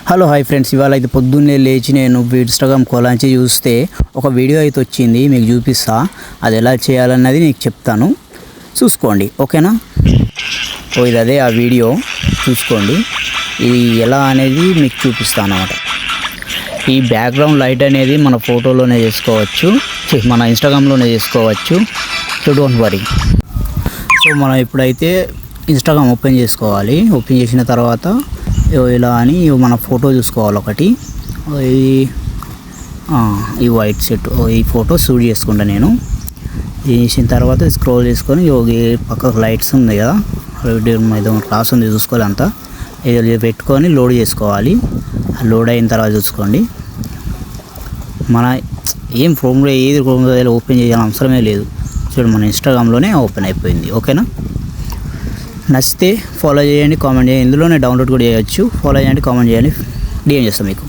Hello hi friends, ఇవాళ అయితే పొద్దున్నే లేచి నేను ఇన్స్టాగ్రామ్ కోలాంచి చూస్తే ఒక వీడియో అయితే వచ్చింది. మీకు చూపిస్తా, అది ఎలా చేయాలన్నది మీకు చెప్తాను, చూసుకోండి. ఓకేనా? ఇది అదే ఆ వీడియో, చూసుకోండి. ఇది ఎలా అనేది మీకు చూపిస్తాను అన్నమాట. ఈ బ్యాక్గ్రౌండ్ లైట్ అనేది మన ఫోటోలోనే చేసుకోవచ్చు, మన ఇన్స్టాగ్రామ్లోనే చేసుకోవచ్చు. So don't worry. సో మనం ఇప్పుడైతే ఇన్స్టాగ్రామ్ ఓపెన్ చేసుకోవాలి. ఓపెన్ చేసిన తర్వాత ఇలా అని మన ఫోటో చూసుకోవాలి ఒకటి. ఈ వైట్ సెట్ ఈ ఫోటో షూట్ చేసుకుంటా నేను. చేసిన తర్వాత స్క్రోల్ చేసుకొని పక్కకు లైట్స్ ఉంది కదా, ఏదో క్లాస్ ఉంది చూసుకోవాలి. అంతా ఇది పెట్టుకొని లోడ్ చేసుకోవాలి. లోడ్ అయిన తర్వాత చూసుకోండి. మన ఏం ఫోన్లో ఏది ఓపెన్ చేయాలని అవసరమే లేదు. చూడండి, మన ఇన్స్టాగ్రామ్లోనే ఓపెన్ అయిపోయింది. ఓకేనా? నచ్చితే ఫాలో చేయండి, కామెంట్ చేయండి. ఇందులోనే డౌన్లోడ్ కూడా చేయొచ్చు. ఫాలో చేయండి, కామెంట్ చేయండి, డిఎం చేస్తాం మీకు.